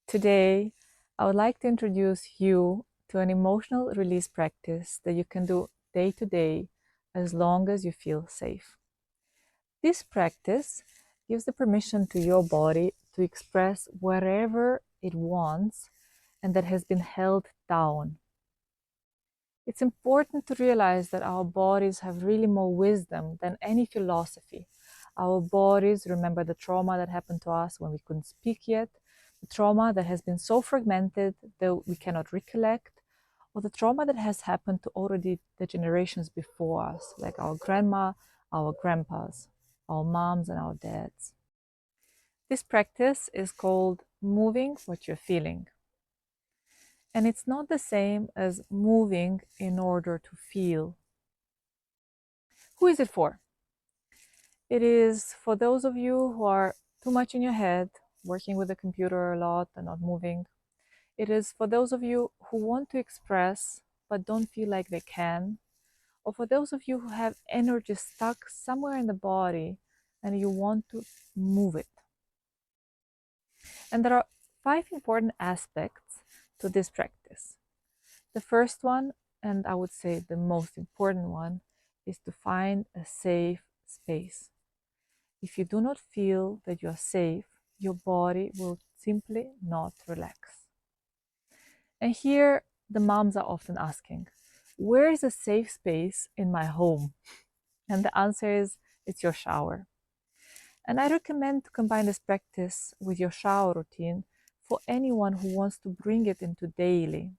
Today, I would like to introduce you to an emotional release practice that you can do day to day as long as you feel safe. This practice gives the permission to your body to express wherever it wants and that has been held down. It's important to realize that our bodies have really more wisdom than any philosophy. Our bodies remember the trauma that happened to us when we couldn't speak yet, the trauma that has been so fragmented that we cannot recollect, or the trauma that has happened to already the generations before us, like our grandma, our grandpas, our moms, and our dads. This practice is called moving what you're feeling. And it's not the same as moving in order to feel. Who is it for? It is for those of you who are too much in your head, working with the computer a lot and not moving. It is for those of you who want to express but don't feel like they can. Or for those of you who have energy stuck somewhere in the body and you want to move it. And there are 5 important aspects to this practice. The first one, and I would say the most important one, is to find a safe space. If you do not feel that you are safe, your body will simply not relax. And here, the moms are often asking, where is a safe space in my home? And the answer is, it's your shower. And I recommend to combine this practice with your shower routine for anyone who wants to bring it into daily,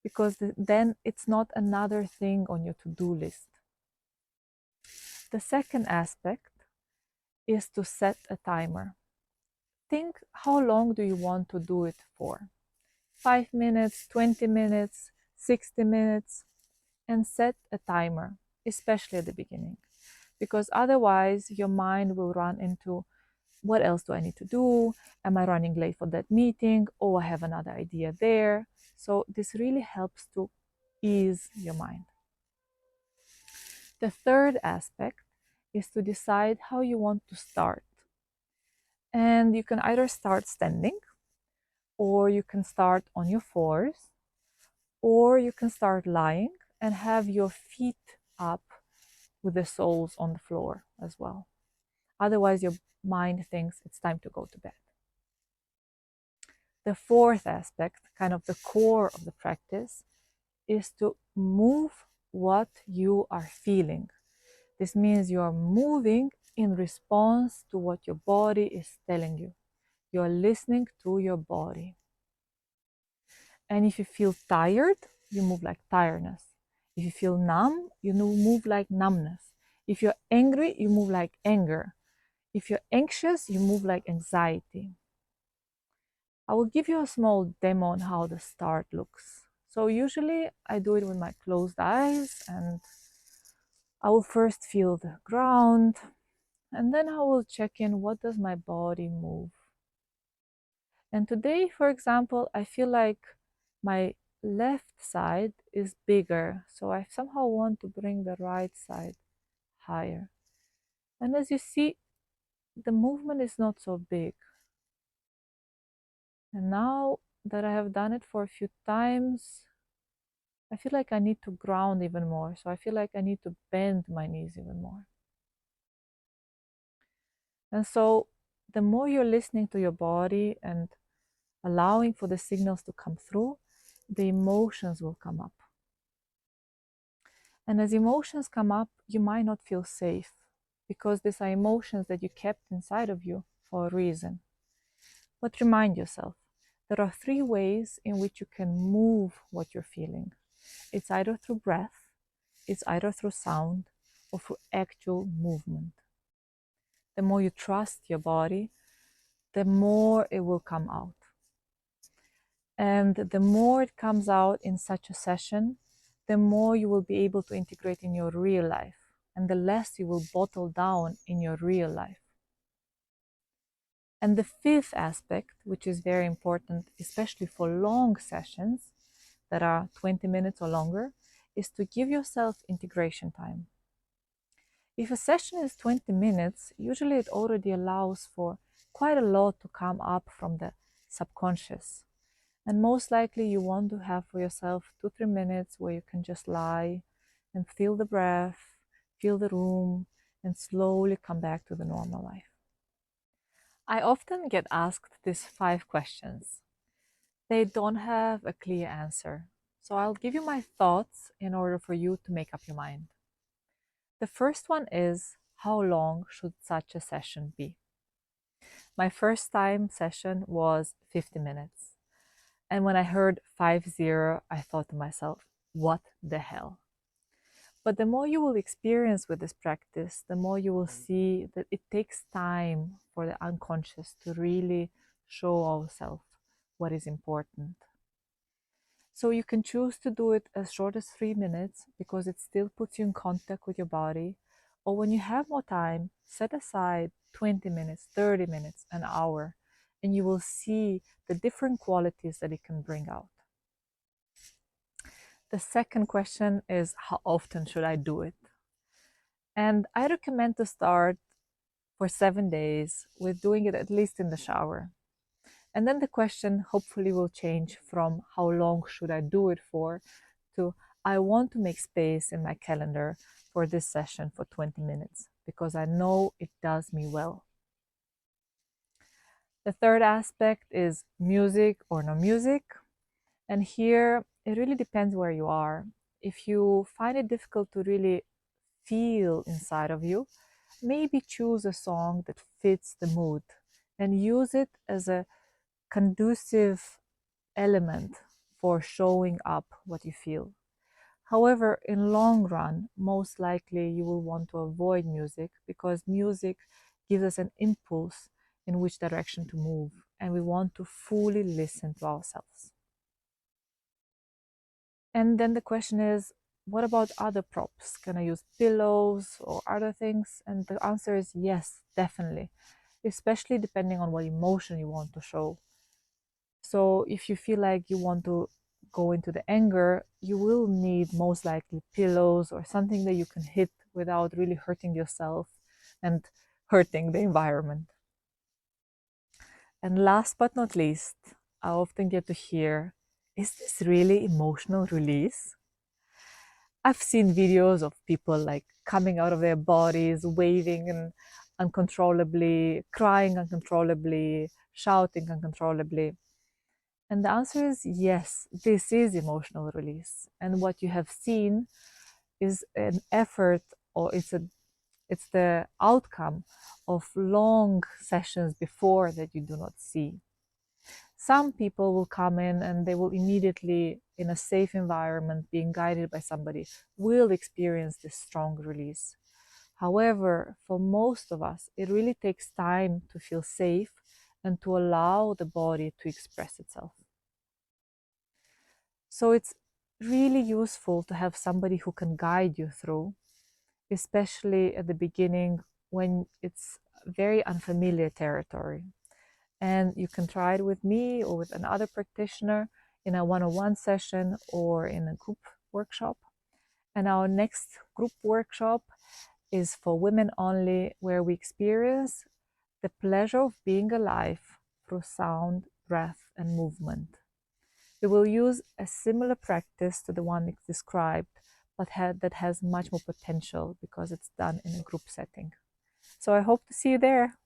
because then it's not another thing on your to-do list. The second aspect is to set a timer. Think, how long do you want to do it for? 5 minutes, 20 minutes, 60 minutes, and set a timer, especially at the beginning, because otherwise your mind will run into, what else do I need to do? Am I running late for that meeting? Oh, I have another idea there. So this really helps to ease your mind. The third aspect is to decide how you want to start. And you can either start standing, or you can start on your floors, or you can start lying and have your feet up with the soles on the floor as well. Otherwise, your mind thinks it's time to go to bed. The fourth aspect, kind of the core of the practice, is to move what you are feeling. This means you are moving in response to what your body is telling you. You are listening to your body. And if you feel tired, you move like tiredness. If you feel numb, you move like numbness. If you're angry, you move like anger. If you're anxious, you move like anxiety. I will give you a small demo on how the start looks. So usually I do it with my closed eyes, and I will first feel the ground, and then I will check in, what does my body move? And today, for example, I feel like my left side is bigger, so I somehow want to bring the right side higher. And as you see, the movement is not so big. And now that I have done it for a few times, I feel like I need to ground even more. So I feel like I need to bend my knees even more. And so the more you're listening to your body and allowing for the signals to come through, the emotions will come up. And as emotions come up, you might not feel safe, because these are emotions that you kept inside of you for a reason. But remind yourself, there are 3 ways in which you can move what you're feeling. It's either through breath, it's either through sound, or through actual movement. The more you trust your body, the more it will come out. And the more it comes out in such a session, the more you will be able to integrate in your real life, and the less you will bottle down in your real life. And the 5th aspect, which is very important, especially for long sessions that are 20 minutes or longer, is to give yourself integration time. If a session is 20 minutes, usually it already allows for quite a lot to come up from the subconscious. And most likely you want to have for yourself 2-3 minutes where you can just lie and feel the breath, feel the room, and slowly come back to the normal life. I often get asked these 5 questions. They don't have a clear answer. So I'll give you my thoughts in order for you to make up your mind. The first one is, how long should such a session be? My first time session was 50 minutes. And when I heard 50, I thought to myself, what the hell? But the more you will experience with this practice, the more you will see that it takes time for the unconscious to really show ourselves what is important. So you can choose to do it as short as 3 minutes because it still puts you in contact with your body. Or when you have more time, set aside 20 minutes, 30 minutes, an hour, and you will see the different qualities that it can bring out. The second question is, how often should I do it? And I recommend to start for 7 days with doing it at least in the shower. And then the question hopefully will change from how long should I do it for to I want to make space in my calendar for this session for 20 minutes because I know it does me well. The third aspect is music or no music. And here it really depends where you are. If you find it difficult to really feel inside of you, maybe choose a song that fits the mood and use it as a conducive element for showing up what you feel. However, in long run, most likely you will want to avoid music because music gives us an impulse in which direction to move, and we want to fully listen to ourselves. And then the question is, what about other props? Can I use pillows or other things? And the answer is yes, definitely, especially depending on what emotion you want to show. So if you feel like you want to go into the anger, you will need most likely pillows or something that you can hit without really hurting yourself and hurting the environment. And last but not least, I often get to hear, is this really emotional release? I've seen videos of people like coming out of their bodies, waving and uncontrollably, crying uncontrollably, shouting uncontrollably. And the answer is yes, this is emotional release. And what you have seen is an effort, or it's the outcome of long sessions before that you do not see. Some people will come in and they will immediately, in a safe environment, being guided by somebody, will experience this strong release. However, for most of us, it really takes time to feel safe and to allow the body to express itself. So it's really useful to have somebody who can guide you through, especially at the beginning when it's very unfamiliar territory. And you can try it with me or with another practitioner in a one-on-one session or in a group workshop. And our next group workshop is for women only, where we experience the pleasure of being alive through sound, breath, and movement. We will use a similar practice to the one described, but that has much more potential because it's done in a group setting. So I hope to see you there.